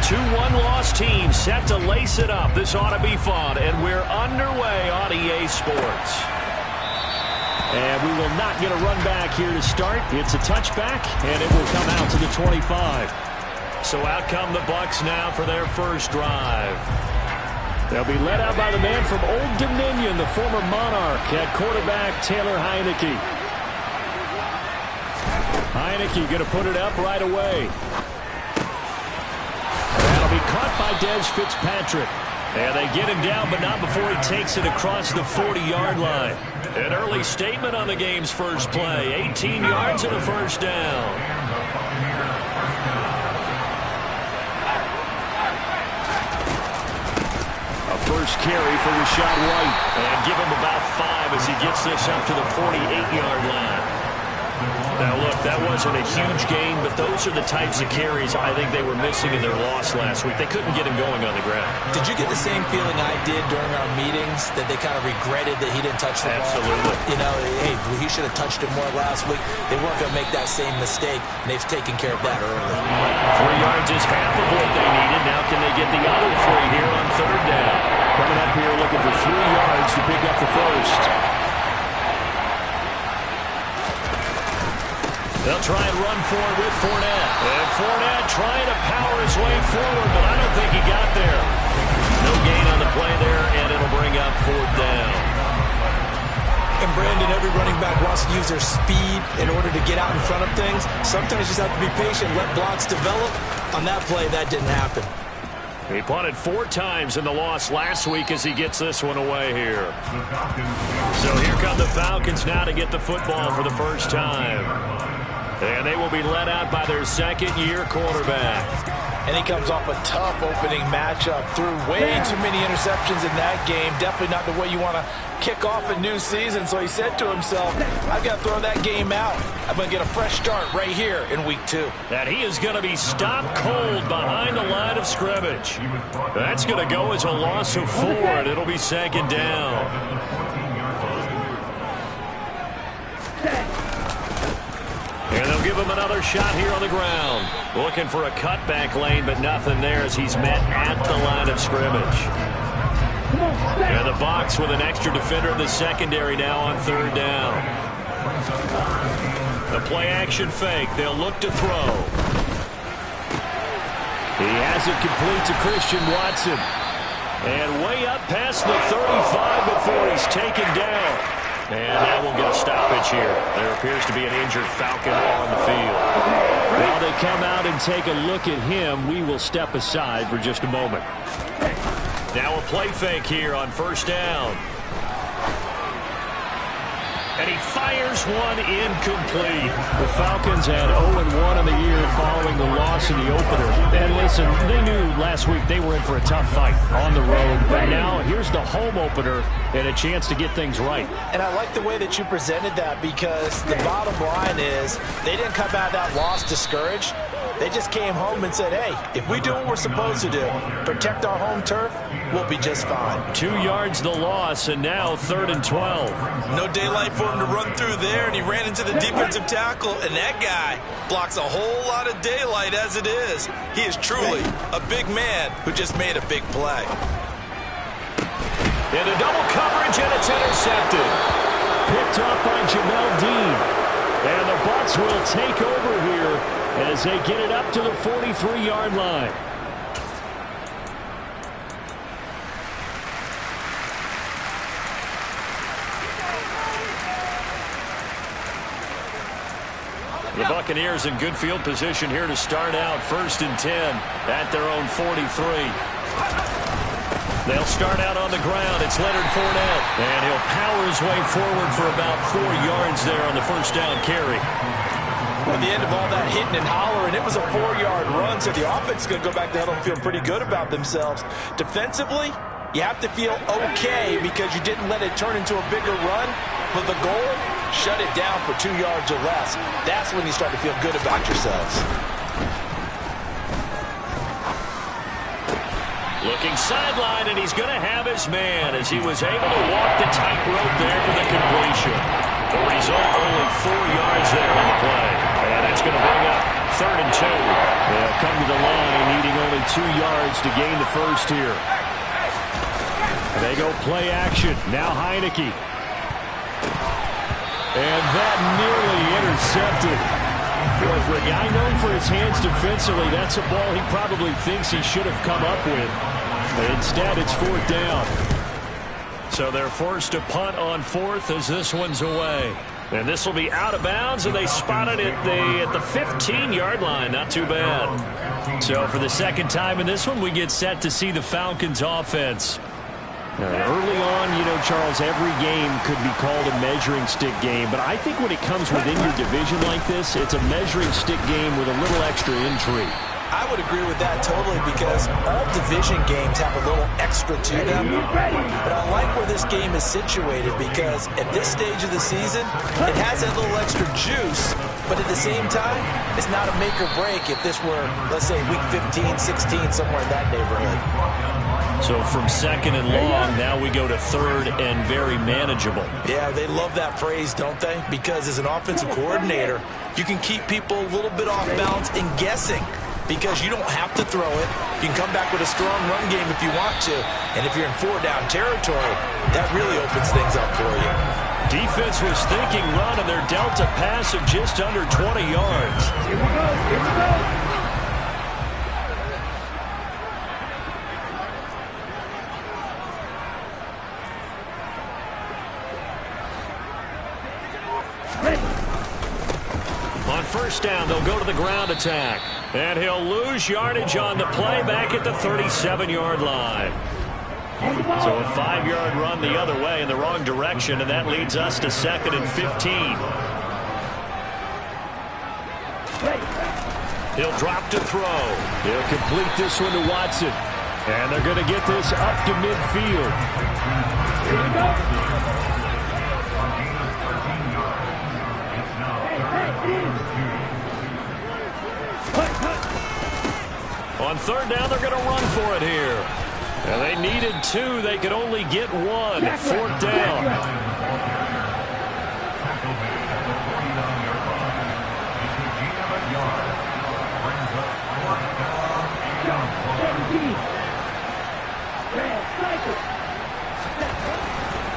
Two one-loss teams set to lace it up. This ought to be fun, and we're underway on EA Sports. And we will not get a run back here to start. It's a touchback, and it will come out to the 25. So out come the Bucs now for their first drive. They'll be led out by the man from Old Dominion, the former Monarch, at quarterback Taylor Heineke. Heineke going to put it up right away. That'll be caught by Des Fitzpatrick. And they get him down, but not before he takes it across the 40-yard line. An early statement on the game's first play. 18 yards and a first down. First carry for Rashad White. And give him about 5 as he gets this up to the 48-yard line. Now, look, that wasn't a huge gain, but those are the types of carries I think they were missing in their loss last week. They couldn't get him going on the ground. Did you get the same feeling I did during our meetings, that they kind of regretted that he didn't touch the ball? Absolutely. You know, hey, he should have touched it more last week. They weren't going to make that same mistake, and they've taken care of that early. 3 yards is half of what they needed. Now can they get the other 3 here on third down? Coming up here looking for 3 yards to pick up the first. They'll try and run for it with Fournette. And Fournette trying to power his way forward, but I don't think he got there. No gain on the play there, and it'll bring up 4th down. And Brandon, every running back wants to use their speed in order to get out in front of things. Sometimes you just have to be patient, let blocks develop. On that play, that didn't happen. He punted 4 times in the loss last week as he gets this one away here. So here come the Falcons now to get the football for the first time. And they will be led out by their second-year quarterback. And he comes off a tough opening matchup. Threw way too many interceptions in that game. Definitely not the way you want to kick off a new season. So he said to himself, I've got to throw that game out. I'm going to get a fresh start right here in week 2. And he is going to be stopped cold behind the line of scrimmage. That's going to go as a loss of 4, and it'll be second down. And they'll give him another shot here on the ground. Looking for a cutback lane, but nothing there as he's met at the line of scrimmage. And the Bucs with an extra defender in the secondary now on third down. The play-action fake. They'll look to throw. He has it complete to Christian Watson. And way up past the 35 before he's taken down. And that will get a stoppage here. There appears to be an injured Falcon on the field. While they come out and take a look at him, we will step aside for just a moment. Now a play fake here on first down. And he fires one incomplete. The Falcons had 0-1 on the year following the loss in the opener. And listen, they knew last week they were in for a tough fight on the road. But now here's the home opener and a chance to get things right. And I like the way that you presented that, because the bottom line is they didn't come out of that loss discouraged. They just came home and said, hey, if we do what we're supposed to do, protect our home turf, we'll be just fine. 2 yards the loss, and now 3rd and 12. No daylight for him to run through there, and he ran into the defensive tackle, and that guy blocks a whole lot of daylight as it is. He is truly a big man who just made a big play. Into double coverage, and it's intercepted. Picked off by Jamel Dean. And the Bucs will take over here as they get it up to the 43-yard line. The Buccaneers in good field position here to start out 1st and 10 at their own 43. They'll start out on the ground. It's Leonard Fournette. And he'll power his way forward for about 4 yards there on the first down carry. At the end of all that hitting and hollering, it was a 4-yard run, so the offense is going to go back to huddle and feel pretty good about themselves. Defensively, you have to feel okay because you didn't let it turn into a bigger run. But the goal, shut it down for 2 yards or less. That's when you start to feel good about yourselves. Looking sideline, and he's going to have his man as he was able to walk the tightrope there for the completion. The result, only 4 yards there on the play. And it's going to bring up 3rd and 2. They'll come to the line needing only only 2 yards to gain the first here. They go play action. Now Heineke. And that nearly intercepted. Boy, for a guy known for his hands defensively, that's a ball he probably thinks he should have come up with. But instead, it's 4th down. So they're forced to punt on 4th as this one's away. And this will be out of bounds, and they spotted it at the 15-yard line. Not too bad. So for the second time in this one, we get set to see the Falcons offense. Early on, you know, Charles, every game could be called a measuring stick game. But I think when it comes within your division like this, it's a measuring stick game with a little extra intrigue. I would agree with that totally because all division games have a little extra to them. But I like where this game is situated because at this stage of the season, it has that little extra juice. But at the same time, it's not a make or break if this were, let's say, week 15, 16, somewhere in that neighborhood. So from 2nd and long, now we go to 3rd and very manageable. Yeah, they love that phrase, don't they? Because as an offensive coordinator, you can keep people a little bit off balance and guessing. Because you don't have to throw it. You can come back with a strong run game if you want to. And if you're in 4-down territory, that really opens things up for you. Defense was thinking run, and they're dealt a pass of just under 20 yards. Here we go. Here we go. On 1st down, they'll go to the ground attack. And he'll lose yardage on the play back at the 37-yard line. So a 5-yard run the other way in the wrong direction, and that leads us to 2nd and 15. He'll drop to throw. He'll complete this one to Watson. And they're going to get this up to midfield. Here we go. On 3rd down, they're going to run for it here. And they needed 2. They could only get 1. 4th down.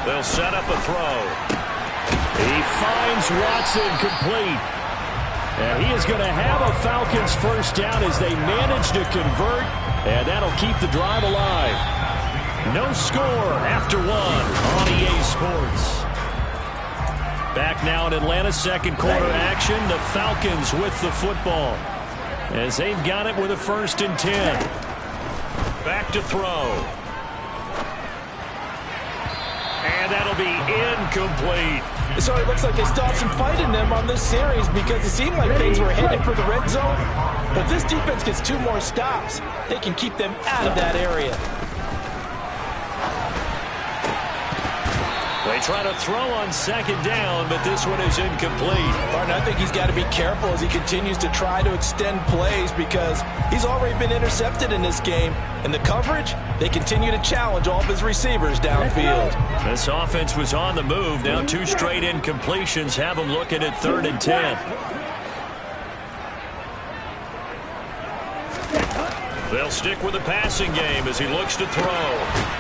They'll set up a throw. He finds Watson complete. And he is going to have a Falcons 1st down as they manage to convert. And that'll keep the drive alive. No score after 1 on EA Sports. Back now in Atlanta, 2nd quarter action. The Falcons with the football as they've got it with a 1st and 10. Back to throw. And that'll be incomplete. So it looks like they still have some fight in them on this series because it seemed like things were headed for the red zone. But this defense gets 2 more stops. They can keep them out of that area. They try to throw on 2nd down, but this one is incomplete. Martin, I think he's got to be careful as he continues to try to extend plays because he's already been intercepted in this game. And the coverage, they continue to challenge all of his receivers downfield. This offense was on the move. Now 2 straight incompletions have them looking at 3rd and 10. They'll stick with the passing game as he looks to throw.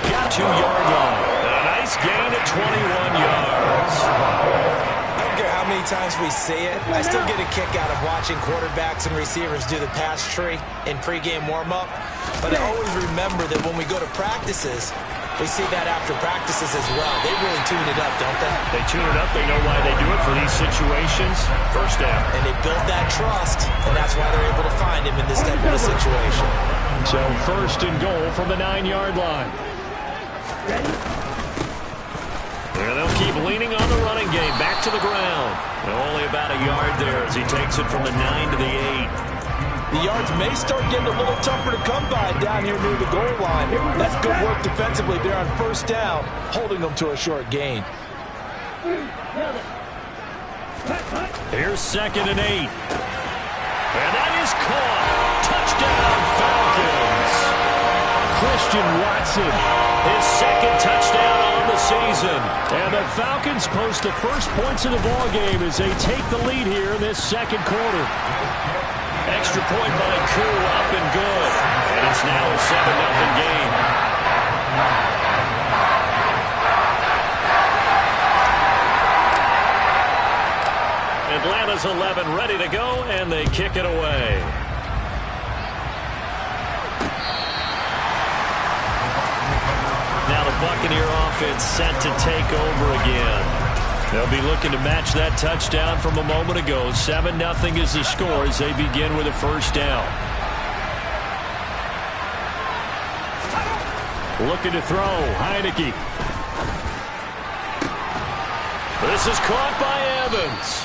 Got 2-yard line. A nice gain at 21 yards. I don't care how many times we see it. I still get a kick out of watching quarterbacks and receivers do the pass tree in pregame warm-up. But I always remember that when we go to practices, we see that after practices as well. They really tune it up, don't they? They tune it up. They know why they do it for these situations. 1st down. And they build that trust, and that's why they're able to find him in this type of a situation. So 1st and goal from the 9-yard line. And they'll keep leaning on the running game. Back to the ground. Only about a yard there as he takes it from the 9 to the 8. The yards may start getting a little tougher to come by down here near the goal line. That's good work defensively there on 1st down, holding them to a short gain. Here's 2nd and 8. And that is caught. Touchdown, Falcons. Christian Watson, his 2nd touchdown on the season. And the Falcons post the first points of the ballgame as they take the lead here in this 2nd quarter. Extra point by Koo, up and good. And it's now a 7-0 game. Atlanta's 11 ready to go, and they kick it away. Now the Buccaneer offense set to take over again. They'll be looking to match that touchdown from a moment ago. 7-0 is the score as they begin with a first down. Looking to throw, Heineke. This is caught by Evans.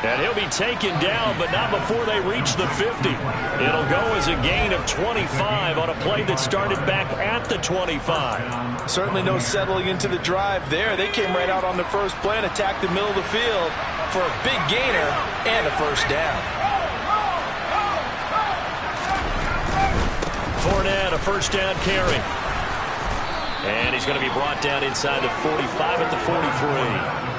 And he'll be taken down, but not before they reach the 50. It'll go as a gain of 25 on a play that started back at the 25. Certainly no settling into the drive there. They came right out on the first play and attacked the middle of the field for a big gainer and a first down. Fournette, a first down carry. And he's going to be brought down inside the 45 at the 43.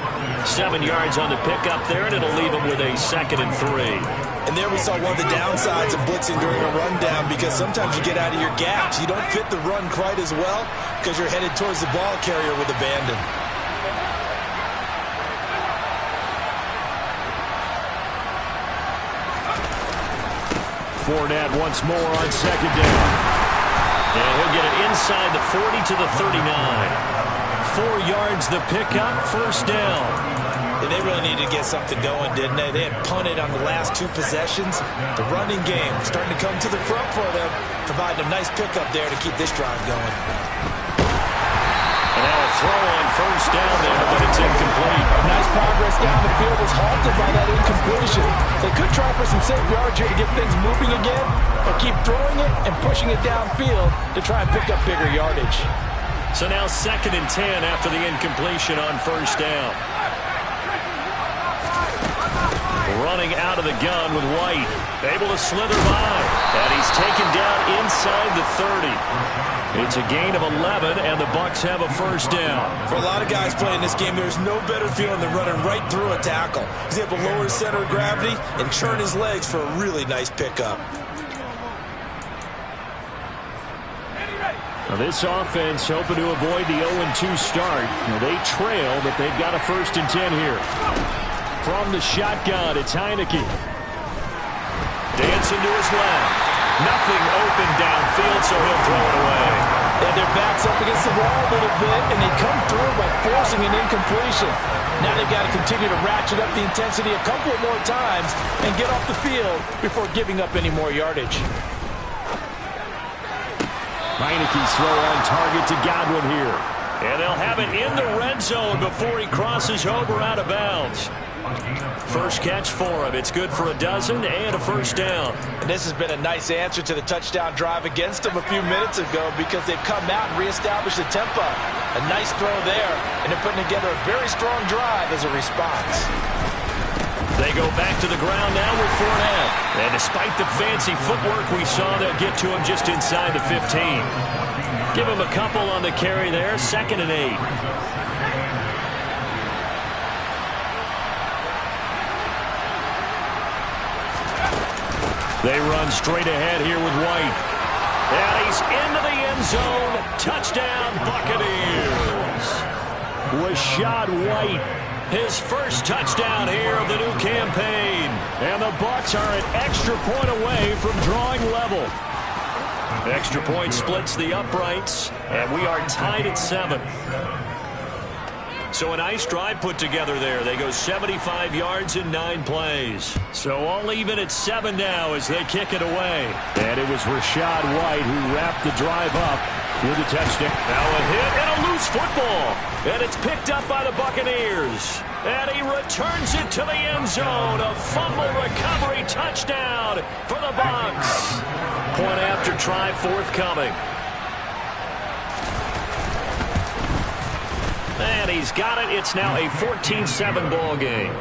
7 yards on the pickup there, and it'll leave him with a 2nd and 3. And there we saw one of the downsides of blitzing during a rundown, because sometimes you get out of your gaps. You don't fit the run quite as well because you're headed towards the ball carrier with abandon. Fournette once more on 2nd down. And he'll get it inside the 40 to the 39. 4 yards the pickup, first down. And they really needed to get something going, didn't they? They had punted on the last 2 possessions. The running game starting to come to the front for them, providing a nice pickup there to keep this drive going. And now a throw on first down there, but it's incomplete. Nice progress down the field was halted by that incompletion. They could try for some safe yards here to get things moving again, but keep throwing it and pushing it downfield to try and pick up bigger yardage. So now 2nd and 10 after the incompletion on first down. Running out of the gun with White. Able to slither by. And he's taken down inside the 30. It's a gain of 11, and the Bucs have a first down. For a lot of guys playing this game, there's no better feeling than running right through a tackle. He's able to lower his center of gravity and churn his legs for a really nice pickup. Now this offense hoping to avoid the 0-2 start. Now they trail, but they've got a 1st and 10 here. From the shotgun, it's Heineke. Dancing to his left. Nothing open downfield, so he'll throw it away. And their backs up against the wall a little bit, and they come through by forcing an incompletion. Now they've got to continue to ratchet up the intensity a couple of more times and get off the field before giving up any more yardage. Heineke's throw on target to Godwin here. And they'll have it in the red zone before he crosses over out of bounds. First catch for him. It's good for a dozen and a first down. And this has been a nice answer to the touchdown drive against them a few minutes ago, because they've come out and reestablished the tempo. A nice throw there, and they're putting together a very strong drive as a response. They go back to the ground now with Fournette. And despite the fancy footwork we saw, they'll get to him just inside the 15. Give him a couple on the carry there. 2nd and 8. They run straight ahead here with White. And he's into the end zone. Touchdown, Buccaneers. Rashad White, his first touchdown here of the new campaign. And the Bucs are an extra point away from drawing level. Extra point splits the uprights, and we are tied at 7. So a nice drive put together there. They go 75 yards in 9 plays. So all even at 7 now as they kick it away. And it was Rashad White who wrapped the drive up with a touchdown. Now a hit and a loose football. And it's picked up by the Buccaneers. And he returns it to the end zone. A fumble recovery touchdown for the Bucs. Point after try forthcoming. And he's got it. It's now a 14-7 ball game.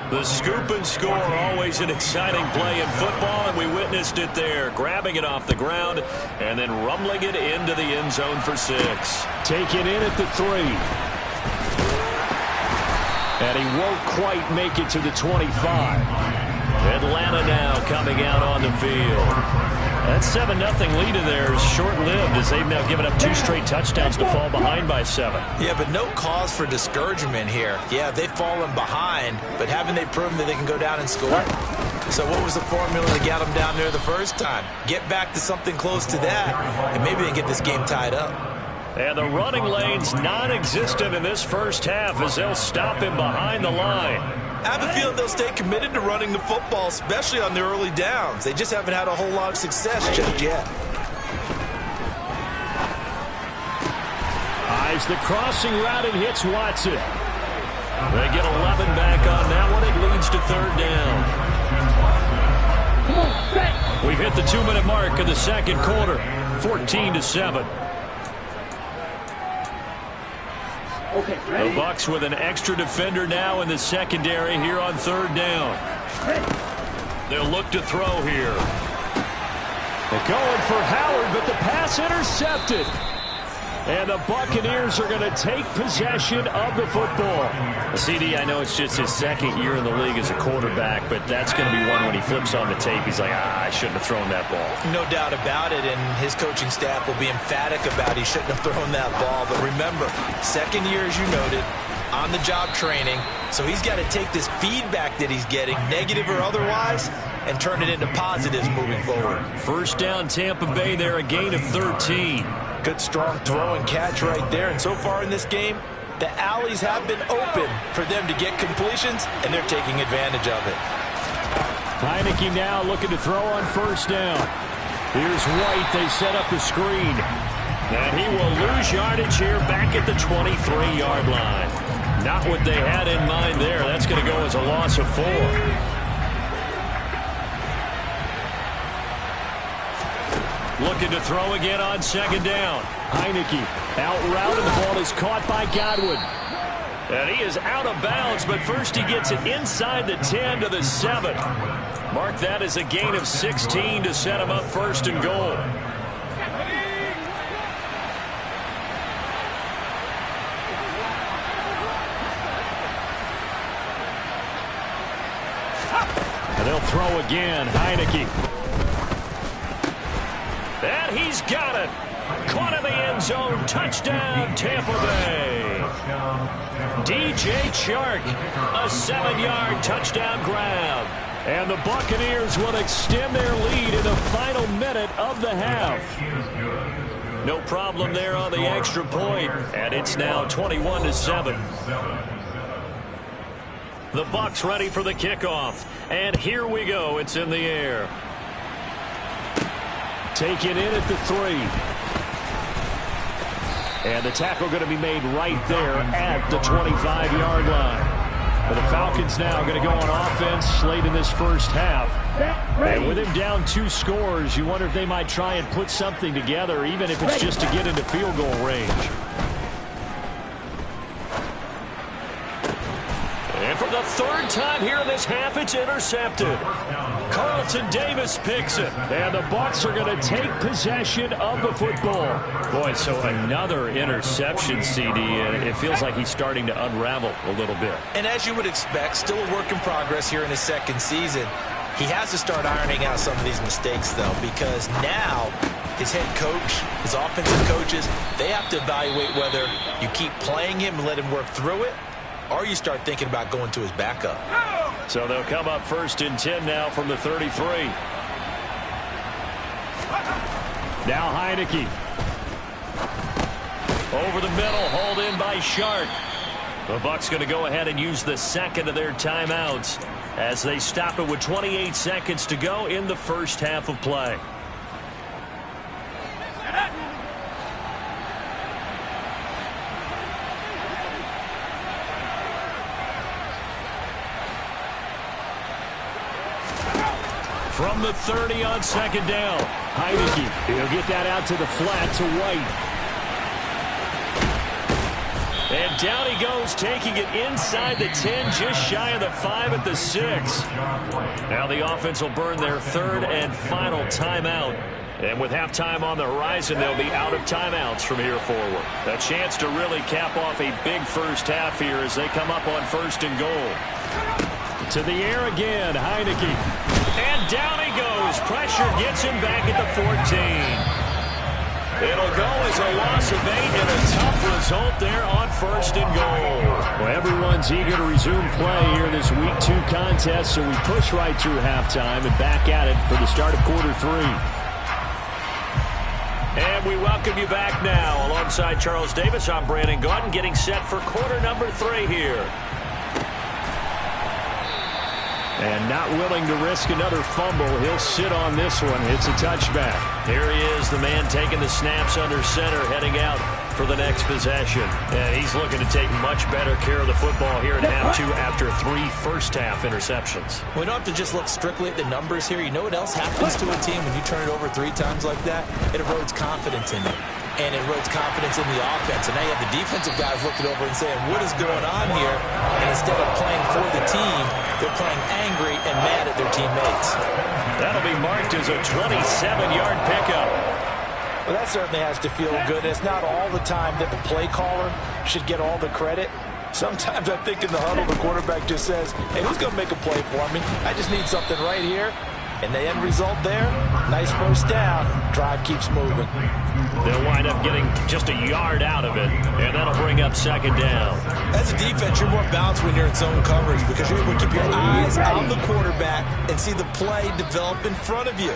The scoop and score, always an exciting play in football, and we witnessed it there. Grabbing it off the ground and then rumbling it into the end zone for 6. Taken in at the 3. And he won't quite make it to the 25. Atlanta now coming out on the field. That 7-0 lead in there is short-lived as they've now given up 2 straight touchdowns to fall behind by 7. Yeah, but no cause for discouragement here. Yeah, they've fallen behind, but haven't they proven that they can go down and score? So what was the formula to get them down there the first time? Get back to something close to that, and maybe they can get this game tied up. And the running lane's non-existent in this first half as they'll stop him behind the line. I have a feeling they'll stay committed to running the football, especially on the early downs. They just haven't had a whole lot of success just yet. Eyes the crossing route and hits Watson. They get 11 back on that one. It leads to 3rd down. We've hit the 2-minute mark in the second quarter. 14-7. The Bucs with an extra defender now in the secondary here on 3rd down. They'll look to throw here. They're going for Howard, but the pass intercepted. And the Buccaneers are going to take possession of the football. CD, I know it's just his 2nd year in the league as a quarterback, but that's going to be one when he flips on the tape. He's like, I shouldn't have thrown that ball. No doubt about it, and his coaching staff will be emphatic about he shouldn't have thrown that ball. But remember, 2nd year, as you noted, on-the-job training. So he's got to take this feedback that he's getting, negative or otherwise, and turn it into positives moving forward. First down, Tampa Bay there, a gain of 13. Good, strong throw and catch right there. And so far in this game, the alleys have been open for them to get completions, and they're taking advantage of it. Heineke now looking to throw on 1st down. Here's White. They set up the screen. And he will lose yardage here back at the 23-yard line. Not what they had in mind there. That's going to go as a loss of 4. Looking to throw again on 2nd down. Heineke out route, and the ball is caught by Godwin. And he is out of bounds, but first he gets it inside the 10 to the 7. Mark that as a gain of 16 to set him up 1st and goal. And they'll throw again. Heineke. And he's got it. Caught in the end zone. Touchdown, Tampa Bay. DJ Chark, a 7-yard touchdown grab. And the Buccaneers will extend their lead in the final minute of the half. No problem there on the extra point, and it's now 21-7. The Bucs ready for the kickoff, and here we go. It's in the air. Taken in at the 3. And the tackle going to be made right there at the 25-yard line. And the Falcons now going to go on offense late in this first half. And with him down 2 scores, you wonder if they might try and put something together, even if it's just to get into field goal range. And for the 3rd time here in this half, it's intercepted. Carlton Davis picks it. And the Bucs are going to take possession of the football. Boy, so another interception, CD. And it feels like he's starting to unravel a little bit. And as you would expect, still a work in progress here in his 2nd season. He has to start ironing out some of these mistakes, though, because now his head coach, his offensive coaches, they have to evaluate whether you keep playing him and let him work through it, or you start thinking about going to his backup. So they'll come up 1st and 10 now from the 33. Now Heineke. Over the middle, hauled in by Shark. The Bucs going to go ahead and use the 2nd of their timeouts as they stop it with 28 seconds to go in the first half of play. From the 30 on 2nd down. Heineke. He'll get that out to the flat to White. And down he goes, taking it inside the 10, just shy of the 5 at the 6. Now the offense will burn their 3rd and final timeout. And with halftime on the horizon, they'll be out of timeouts from here forward. A chance to really cap off a big first half here as they come up on 1st and goal. To the air again, Heineke. And down he goes. Pressure gets him back at the 14. It'll go as a loss of 8 and a tough result there on 1st and goal. Well, everyone's eager to resume play here in this Week 2 contest, so we push right through halftime and back at it for the start of quarter 3. And we welcome you back now. Alongside Charles Davis, I'm Brandon Gaudin, getting set for quarter number 3 here. And not willing to risk another fumble. He'll sit on this one. It's a touchback. Here he is, the man taking the snaps under center, heading out for the next possession. And he's looking to take much better care of the football here in half 2 after 3 first-half interceptions. We don't have to just look strictly at the numbers here. You know what else happens to a team when you turn it over 3 times like that? It erodes confidence in you. And it erodes confidence in the offense. And now you have the defensive guys looking over and saying, what is going on here? And instead of playing for the team, they're playing angry and mad at their teammates. That'll be marked as a 27-yard pickup. Well, that certainly has to feel good. It's not all the time that the play caller should get all the credit. Sometimes I think in the huddle, the quarterback just says, hey, who's going to make a play for me? I just need something right here. And the end result there, nice first down. Drive keeps moving. They'll wind up getting just a yard out of it, and that'll bring up 2nd down. As a defense, you're more balanced when you're in zone coverage because you're able to keep your eyes on the quarterback and see the play develop in front of you.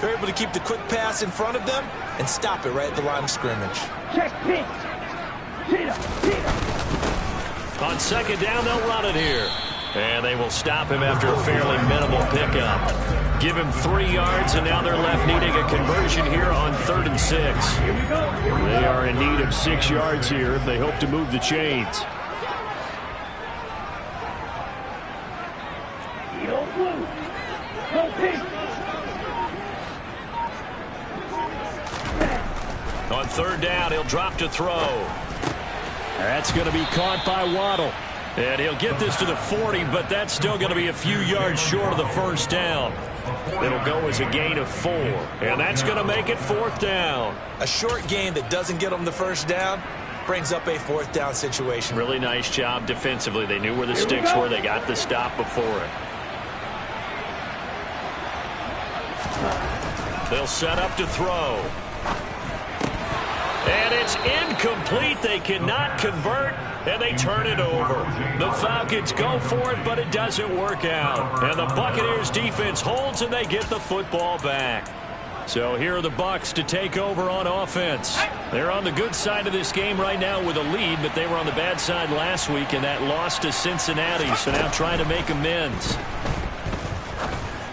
You're able to keep the quick pass in front of them and stop it right at the line of scrimmage. On 2nd down, they'll run it here. And they will stop him after a fairly minimal pickup. Give him 3 yards, and now they're left needing a conversion here on 3rd and 6. They are in need of 6 yards here if they hope to move the chains. On 3rd down, he'll drop to throw. That's going to be caught by Waddle. And he'll get this to the 40, but that's still going to be a few yards short of the first down. It'll go as a gain of 4, and that's going to make it 4th down. A short gain that doesn't get them the first down brings up a 4th down situation. Really nice job defensively. They knew where the sticks were. They got the stop before it. They'll set up to throw. And it's incomplete. They cannot convert, and they turn it over. The Falcons go for it, but it doesn't work out. And the Buccaneers defense holds, and they get the football back. So here are the Bucs to take over on offense. They're on the good side of this game right now with a lead, but they were on the bad side last week, and that loss to Cincinnati, so now trying to make amends.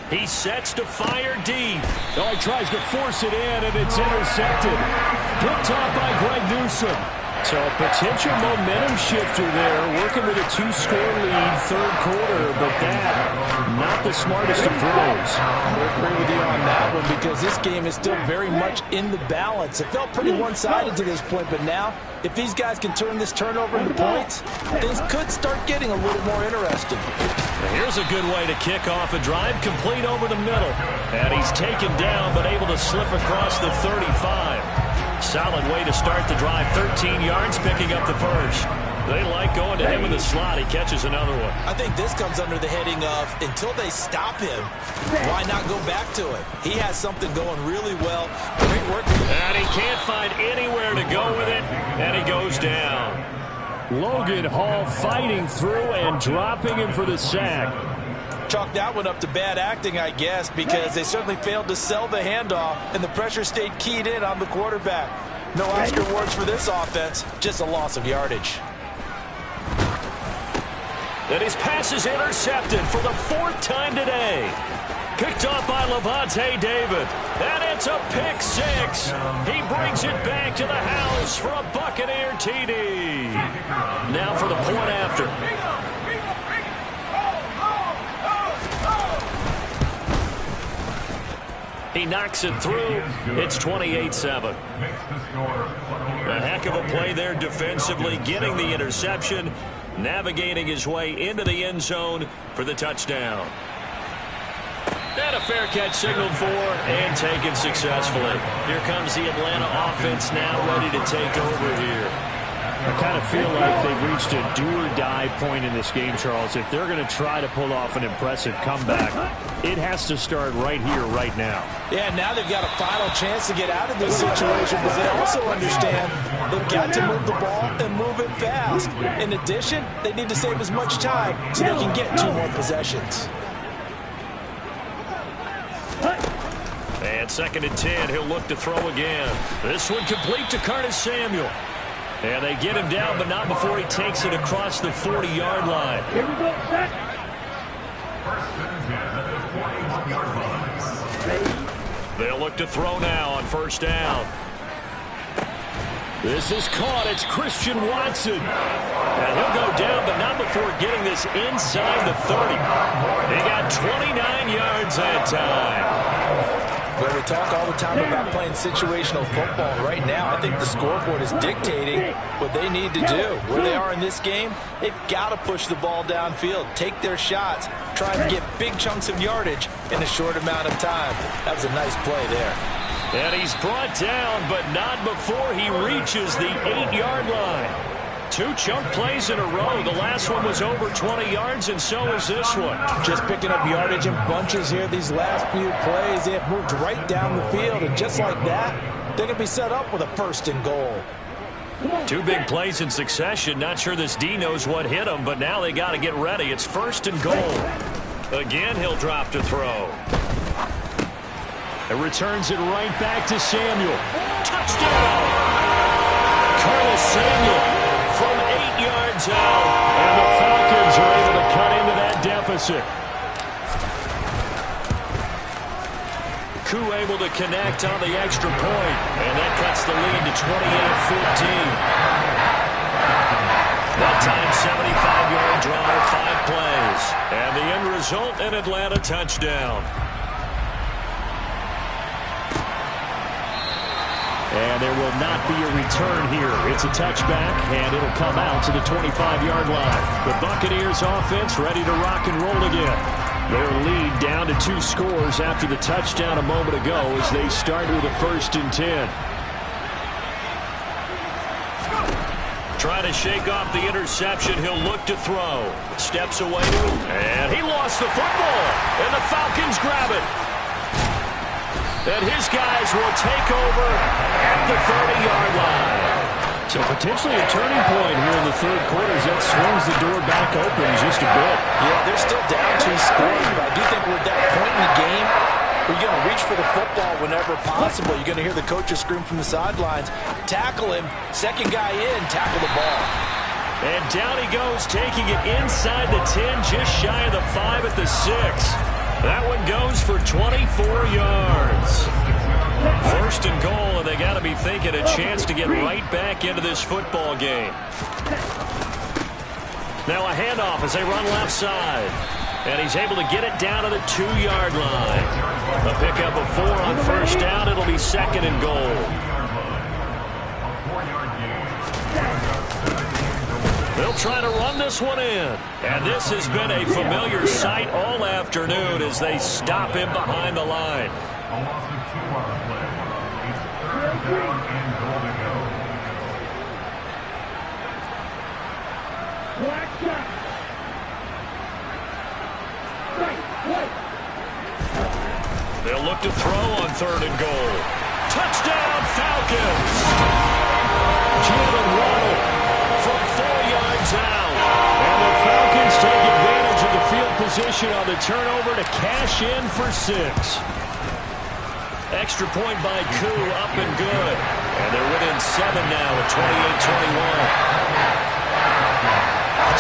He sets to fire deep. Oh, he tries to force it in, and it's intercepted. Picked off by Greg Newsome. So a potential momentum shifter there, working with a 2-score lead, 3rd quarter, but that, not the smartest of throws. I agree with you on that one because this game is still very much in the balance. It felt pretty one-sided to this point, but now, if these guys can turn this turnover into points, things could start getting a little more interesting. Here's a good way to kick off a drive, complete over the middle. And he's taken down, but able to slip across the 35. Solid way to start the drive, 13 yards, picking up the first. They like going to him in the slot. He catches another one. I think this comes under the heading of, until they stop him, why not go back to it? He has something going really well. Great work. And he can't find anywhere to go with it, and he goes down. Logan Hall fighting through and dropping him for the sack. Chalk that one up to bad acting, I guess, because they certainly failed to sell the handoff, and the pressure stayed keyed in on the quarterback. No Oscar awards for this offense, just a loss of yardage. And his pass is intercepted for the 4th time today. Picked off by Levante David. And it's a pick 6. He brings it back to the house for a Buccaneer TD. Now for the point after. He knocks it through. It's 28-7. A heck of a play there defensively, getting the interception, navigating his way into the end zone for the touchdown. And a fair catch signaled for and taken successfully. Here comes the Atlanta offense now ready to take over here. I kind of feel like they've reached a do-or-die point in this game, Charles. If they're going to try to pull off an impressive comeback, it has to start right here, right now. Yeah, now they've got a final chance to get out of this situation, but they also understand they've got to move the ball and move it fast. In addition, they need to save as much time so they can get 2 more possessions. And 2nd and 10, he'll look to throw again. This one complete to Curtis Samuel. And they get him down, but not before he takes it across the 40-yard line. Here we go, set. They'll look to throw now on 1st down. This is caught. It's Christian Watson. And he'll go down, but not before getting this inside the 30. They got 29 yards that time. Well, we talk all the time about playing situational football. Right now, I think the scoreboard is dictating what they need to do. Where they are in this game, they've got to push the ball downfield, take their shots, try and get big chunks of yardage in a short amount of time. That was a nice play there. And he's brought down, but not before he reaches the 8-yard line. 2 chunk plays in a row. The last one was over 20 yards, and so is this one. Just picking up yardage in bunches here these last few plays. They have moved right down the field, and just like that, they're going to be set up with a 1st and goal. 2 big plays in succession. Not sure this D knows what hit him, but now they got to get ready. It's 1st and goal. Again, he'll drop to throw. And returns it right back to Samuel. Touchdown! Curtis Samuel from 8 yards out. And the Falcons are able to cut into that deficit. Koo able to connect on the extra point. And that cuts the lead to 28-14. That time, 75-yard drive, 5 plays. And the end result, an Atlanta touchdown. And there will not be a return here. It's a touchback, and it'll come out to the 25-yard line. The Buccaneers offense ready to rock and roll again. Their lead down to 2 scores after the touchdown a moment ago as they start with a 1st and 10. Trying to shake off the interception. He'll look to throw. Steps away, and he lost the football. And the Falcons grab it. And his guys will take over at the 30-yard line. So potentially a turning point here in the 3rd quarter as that swings the door back open just a bit. Yeah, they're still down 2 scores, but I do think we're at that point in the game where you're going to reach for the football whenever possible. You're going to hear the coaches scream from the sidelines. Tackle him. 2nd guy in. Tackle the ball. And down he goes, taking it inside the 10, just shy of the 5 at the 6. That one goes for 24 yards. 1st and goal, and they got to be thinking a chance to get right back into this football game. Now a handoff as they run left side. And he's able to get it down to the 2-yard line. A pickup of 4 on 1st down. It'll be 2nd and goal. They'll try to run this one in. And this has been a familiar sight all afternoon as they stop him behind the line. They'll look to throw on 3rd and goal. Touchdown, Falcons! Jalen Waddle from 4 yards out. And the Falcons take advantage of the field position on the turnover to cash in for 6. Extra point by Koo, up and good. And they're within 7 now at 28-21.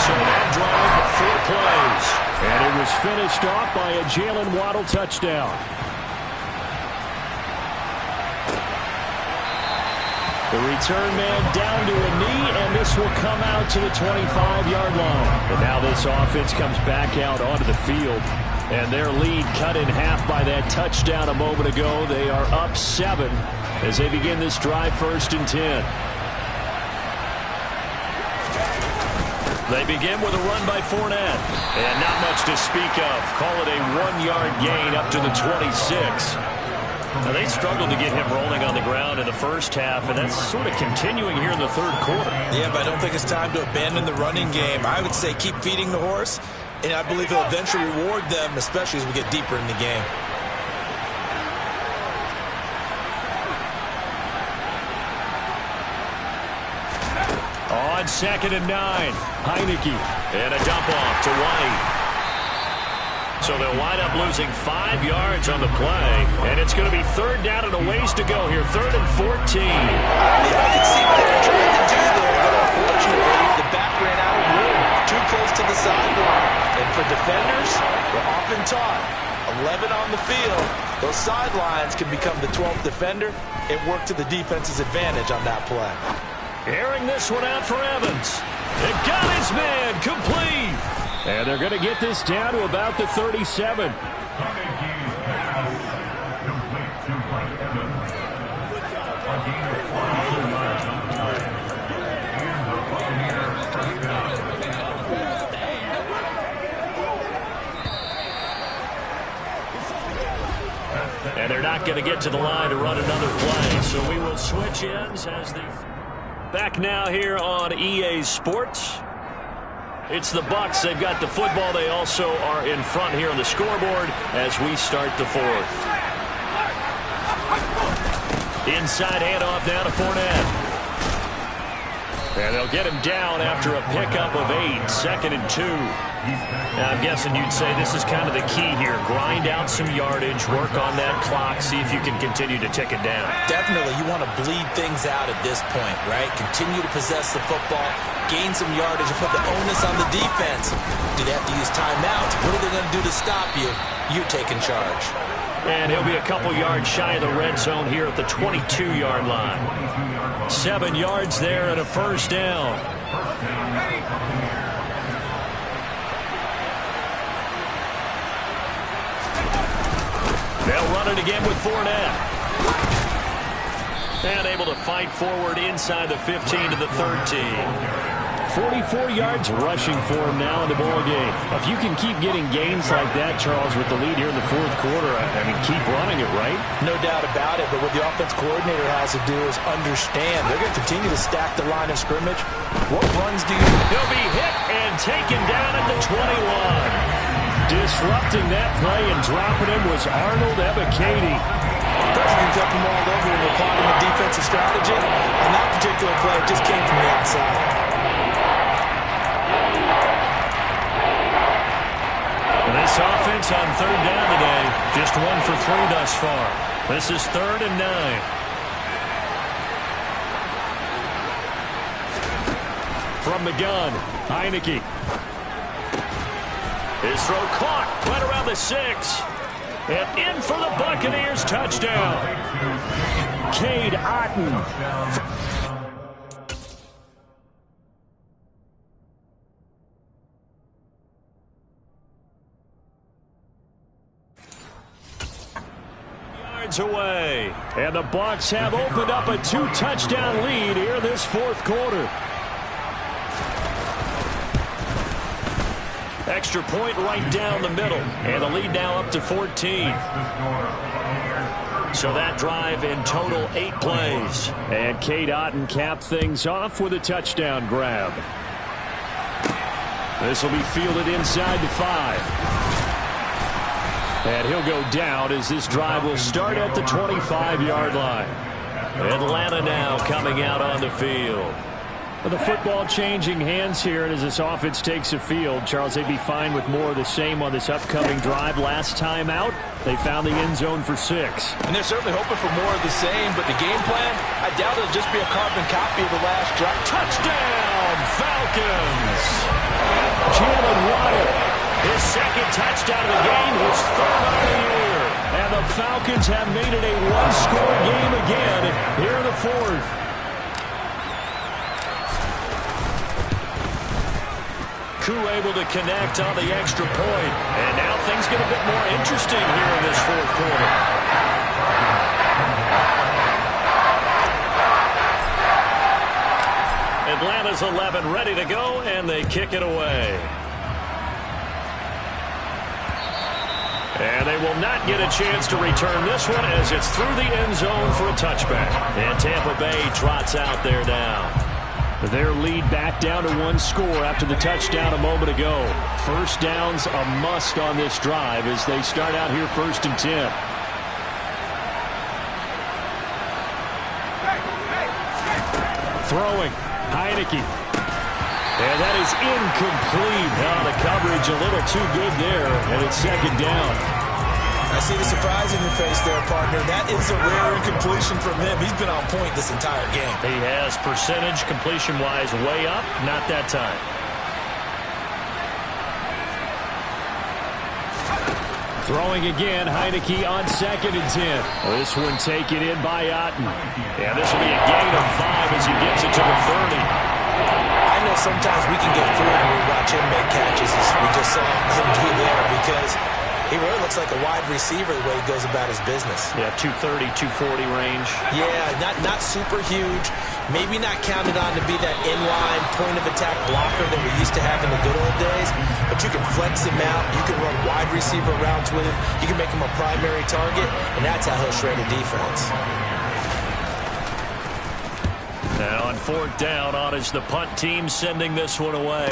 So that drive of 4 plays. And it was finished off by a Jalen Waddle touchdown. The return man down to a knee, and this will come out to the 25-yard line. And now this offense comes back out onto the field. And their lead cut in half by that touchdown a moment ago. They are up 7 as they begin this drive, 1st and 10. They begin with a run by Fournette. And not much to speak of. Call it a 1-yard gain up to the 26. Now, they struggled to get him rolling on the ground in the first half, and that's sort of continuing here in the third quarter. Yeah, but I don't think it's time to abandon the running game. I would say keep feeding the horse, and I believe he'll eventually reward them, especially as we get deeper in the game. On 2nd and 9, Heineke. And a dump off to White. So they'll wind up losing 5 yards on the play. And it's going to be 3rd down and a ways to go here. 3rd and 14. I can see what they're trying to do there, but unfortunately, the back ran out of room. Too close to the sideline. And for defenders, we're often taught, 11 on the field, those sidelines can become the 12th defender and work to the defense's advantage on that play. Airing this one out for Evans. It got his man complete. And they're going to get this down to about the 37. And they're not going to get to the line to run another play. So we will switch ends as the... Back now here on EA Sports. It's the Bucs. They've got the football. They also are in front here on the scoreboard as we start the 4th. Inside handoff down to Fournette. And they'll get him down after a pickup of 8. 2nd and 2. Now, I'm guessing you'd say this is kind of the key here. Grind out some yardage, work on that clock, see if you can continue to tick it down. Definitely, you want to bleed things out at this point, right? Continue to possess the football, gain some yardage, and put the onus on the defense. Do they have to use timeouts? What are they going to do to stop you? You taking charge. And he'll be a couple yards shy of the red zone here at the 22-yard line. 7 yards there and a 1st down. They'll run it again with Fournette. And able to fight forward inside the 15 to the 13. 44 yards rushing for him now in the ball game. If you can keep getting gains like that, Charles, with the lead here in the 4th quarter, I mean, keep running it, right? No doubt about it, but what the offense coordinator has to do is understand. They're going to continue to stack the line of scrimmage. What runs do you... He'll be hit and taken down at the 21. Disrupting that play and dropping him was Arnold Ebiketie. Pressure can jump them all over when they're plotting a defensive strategy. On that particular play, it just came from the outside. This offense on 3rd down today, just 1 for 3 thus far. This is 3rd and 9. From the gun, Heineke. His throw caught right around the 6. And in for the Buccaneers touchdown. Cade Otton. Away, and the Bucs have opened up a 2-touchdown lead here in this 4th quarter. Extra point right down the middle, and the lead now up to 14. So that drive in total 8 plays, and Cade Otton capped things off with a touchdown grab. This will be fielded inside the 5. And he'll go down as this drive will start at the 25-yard line. Atlanta now coming out on the field. With the football changing hands here, and as this offense takes the field, Charles, they'd be fine with more of the same on this upcoming drive. Last time out, they found the end zone for 6. And they're certainly hoping for more of the same, but the game plan, I doubt it'll just be a carbon copy of the last drive. Touchdown, Falcons! Jalen Waddle. His 2nd touchdown of the game, his 3rd of the year. And the Falcons have made it a 1-score game again here in the 4th. Koo able to connect on the extra point. And now things get a bit more interesting here in this 4th quarter. Atlanta's 11 ready to go, and they kick it away. And they will not get a chance to return this one as it's through the end zone for a touchback. And Tampa Bay trots out there now. Their lead back down to one score after the touchdown a moment ago. First down's a must on this drive as they start out here 1st and 10. Throwing, Heineke. And that is incomplete. Now the coverage a little too good there, and it's 2nd down. I see the surprise in your face there, partner. That is a rare incompletion from him. He's been on point this entire game. He has percentage completion-wise way up, not that time. Throwing again, Heineke on 2nd and 10. This one taken in by Otten. And this will be a gain of 5 as he gets it to the 30. I know sometimes we can get fooled when we watch him make catches, as we just saw him do there, because he really looks like a wide receiver the way he goes about his business. Yeah, 230, 240 range. Yeah, not super huge. Maybe not counted on to be that inline point-of-attack blocker that we used to have in the good old days, but you can flex him out. You can run wide receiver routes with him. You can make him a primary target, and that's how he'll shred a defense. Now on 4th down, on is the punt team sending this one away.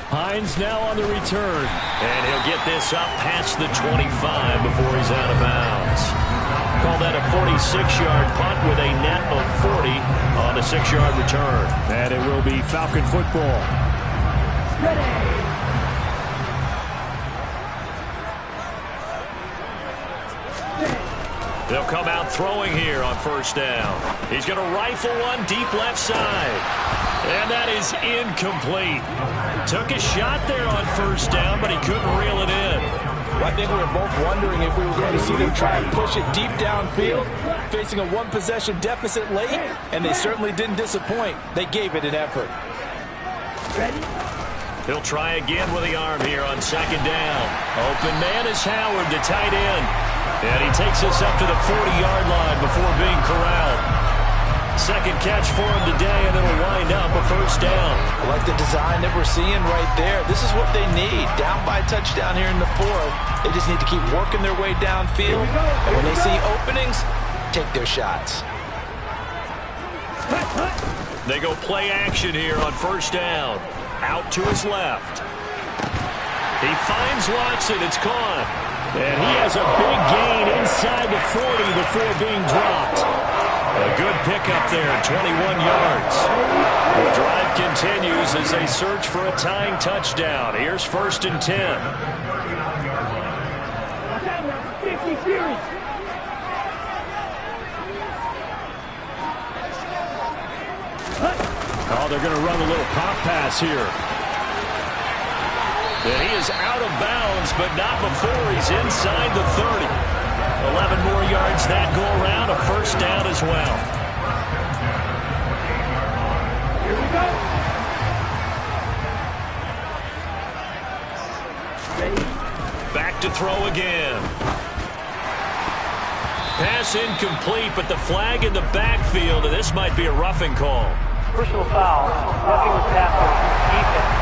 Hines now on the return. And he'll get this up past the 25 before he's out of bounds. Call that a 46-yard punt with a net of 40 on a 6-yard return. And it will be Falcon football. Ready. They'll come out throwing here on 1st down. He's going to rifle one deep left side. And that is incomplete. Took a shot there on 1st down, but he couldn't reel it in. Well, I think we were both wondering if we were going to see them try and push it deep downfield, facing a one-possession deficit late, and they certainly didn't disappoint. They gave it an effort. He'll try again with the arm here on 2nd down. Open man is Howard, the tight end. And he takes us up to the 40-yard line before being corralled. 2nd catch for him today, and it'll wind up a 1st down. I like the design that we're seeing right there. This is what they need. Down by a touchdown here in the 4th. They just need to keep working their way downfield. And when they see openings, take their shots. They go play action here on 1st down. Out to his left. He finds Watson. It's caught. And he has a big gain inside the 40 before being dropped. A good pickup there, 21 yards. The drive continues as they search for a tying touchdown. Here's 1st and 10. 50 series. Oh, they're going to run a little pop pass here. And he is out of bounds, but not before he's inside the 30. 11 more yards that go around, a 1st down as well. Here we go. Back to throw again. Pass incomplete, but the flag in the backfield, and this might be a roughing call. Personal foul, roughing the passer, defense.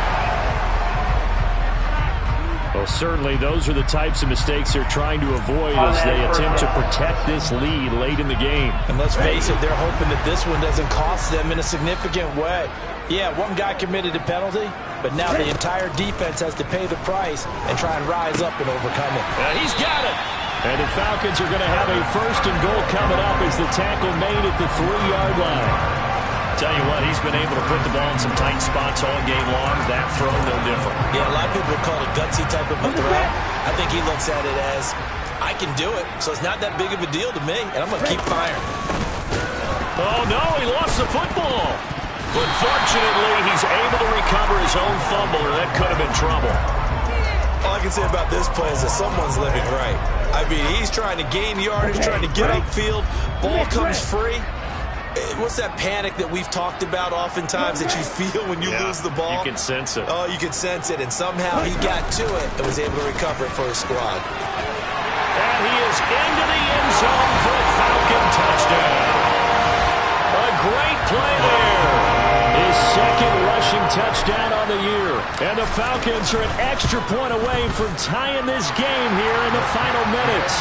Well, certainly those are the types of mistakes they're trying to avoid as they attempt to protect this lead late in the game. And let's face it, they're hoping that this one doesn't cost them in a significant way. Yeah, one guy committed a penalty, but now the entire defense has to pay the price and try and rise up and overcome it. He's got it. And the Falcons are going to have a 1st and goal coming up as the tackle made at the 3-yard line. Tell you what, he's been able to put the ball in some tight spots all game long. That throw, no different. Yeah, a lot of people call it a gutsy type of a throw. I think he looks at it as, I can do it, so it's not that big of a deal to me, and I'm going to keep firing. Oh, no, he lost the football. But fortunately, he's able to recover his own fumble, or that could have been trouble. All I can say about this play is that someone's living right. I mean, he's trying to gain yardage, trying to get upfield. Ball comes free. What's that panic that we've talked about oftentimes that you feel when you lose the ball? You can sense it. Oh, you can sense it, and somehow he got to it and was able to recover it for his squad. And he is into the end zone for a Falcon touchdown. A great play there. His second rushing touchdown on the year. And the Falcons are an extra point away from tying this game here in the final minutes.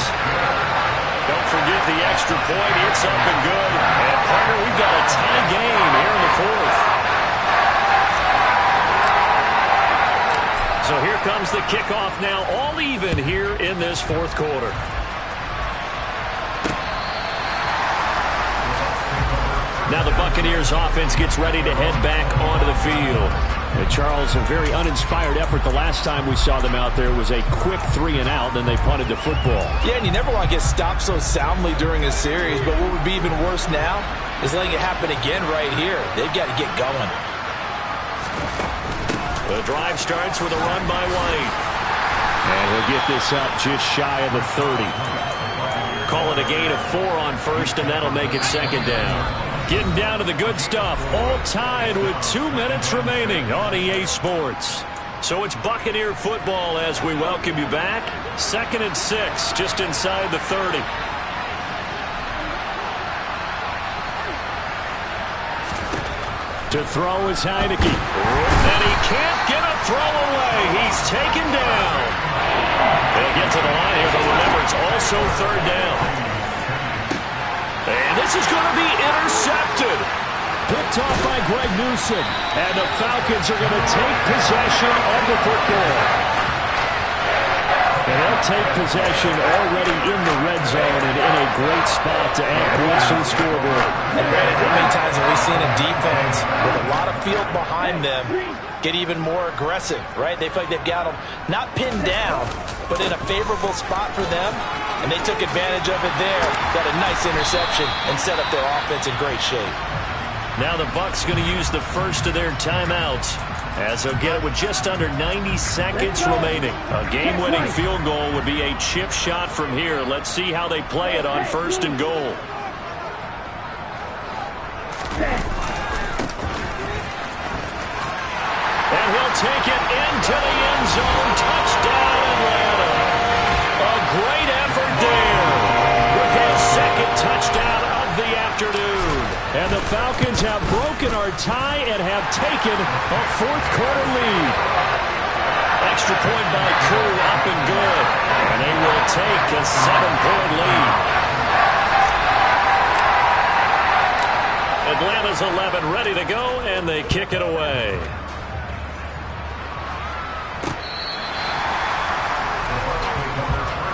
Don't forget the extra point. It's up and good. And, partner, we've got a tie game here in the fourth. So here comes the kickoff now, all even here in this fourth quarter. Now the Buccaneers offense gets ready to head back onto the field. And Charles, a very uninspired effort the last time we saw them out there was a quick 3-and-out, then they punted the football. Yeah, and you never want to get stopped so soundly during a series, but what would be even worse now is letting it happen again right here. They've got to get going. The drive starts with a run by White. And he'll get this up just shy of the 30. Call it a gain of 4 on first, and that'll make it second down. Getting down to the good stuff, all tied with 2 minutes remaining on EA Sports. So it's Buccaneer football as we welcome you back. 2nd and 6, just inside the 30. To throw is Heineke. And he can't get a throw away. He's taken down. They'll get to the line here, but remember, it's also 3rd down. And this is going to be intercepted. Picked off by Greg Newsom. And the Falcons are going to take possession of the football. And they'll take possession already in the red zone and in a great spot to add points to the scoreboard. And Brandon, how many times have we seen a defense with a lot of field behind them get even more aggressive, right? They feel like they've got them not pinned down, but in a favorable spot for them, and they took advantage of it there, got a nice interception, and set up their offense in great shape. Now the Bucs going to use the first of their timeouts as they'll get it with just under 90 seconds remaining. A game-winning field goal would be a chip shot from here. Let's see how they play it on 1st and goal. And he'll take it into the end zone. Touchdown, Atlanta. A great effort there with his 2nd touchdown of the afternoon. And the Falcons have broken our tie and have taken a 4th quarter lead. Extra point by Crew, up and good. And they will take a 7-point lead. Atlanta's 11 ready to go, and they kick it away.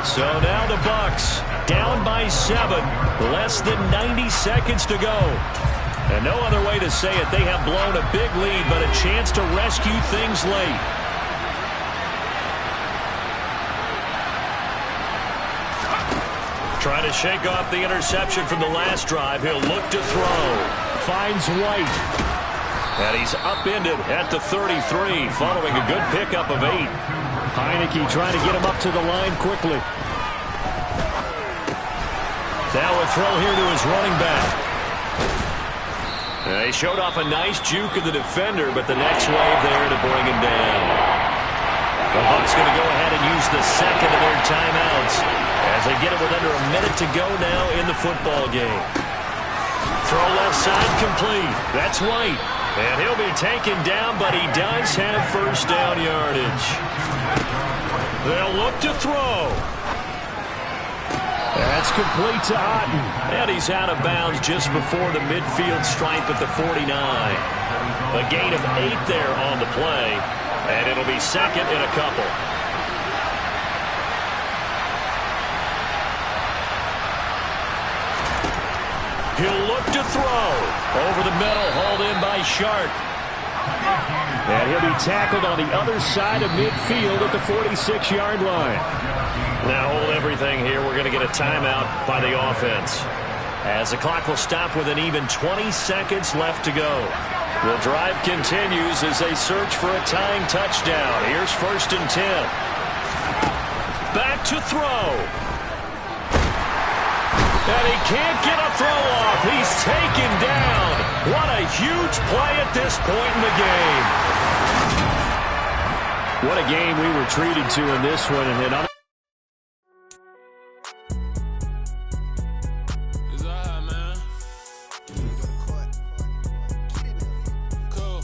So now the Bucs down by 7, less than 90 seconds to go. And no other way to say it, they have blown a big lead, but a chance to rescue things late. Trying to shake off the interception from the last drive. He'll look to throw. Finds White. And he's upended at the 33, following a good pickup of 8. Heineke trying to get him up to the line quickly. Now a throw here to his running back. They showed off a nice juke of the defender, but the next wave there to bring him down. The Bucs going to go ahead and use the 2nd of their timeouts as they get it with under a minute to go now in the football game. Throw left side complete. That's White. And he'll be taken down, but he does have 1st down yardage. They'll look to throw. That's complete to Otten. And he's out of bounds just before the midfield stripe at the 49. A gain of 8 there on the play. And it'll be 2nd and a couple. He'll look to throw. Over the middle, hauled in by Shark. And he'll be tackled on the other side of midfield at the 46-yard line. Now hold everything here. We're going to get a timeout by the offense, as the clock will stop with an even 20 seconds left to go. The drive continues as they search for a tying touchdown. Here's 1st and 10. Back to throw. And he can't get a throw off. He's taken down. What a huge play at this point in the game. What a game we were treated to in this one. And Cool.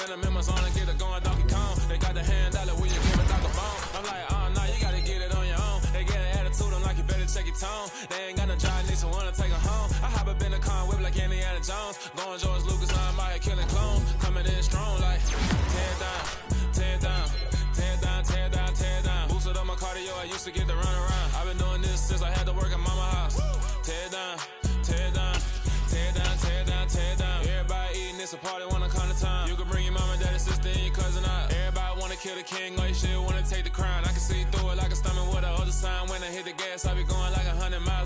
When I'm in my zone, I get it going Donkey Kong. They got the hand dollar when you give a dog a bone. I'm like, oh, no, you gotta get it on your own. They get an attitude, I'm like, you better check your tone. They ain't got no drive, need someone to take her home. I hop up in the car and whip like Indiana Jones. Going George Lucas, I'm out here killing clones. Coming in strong like, tear down, tear down, tear down, tear down, tear down. Boosted up my cardio, I used to get the run around. I've been doing this since I had to work at mama house. Tear down, tear down, tear down, tear down, tear down. Everybody eating, it's a party when I come to time. You can bring your mama, daddy, sister, and your cousin out. Everybody wanna kill the king, or you shit wanna take the crown. I can see through it like a stomach with a other sign. When I hit the gas, I be going like 100 miles.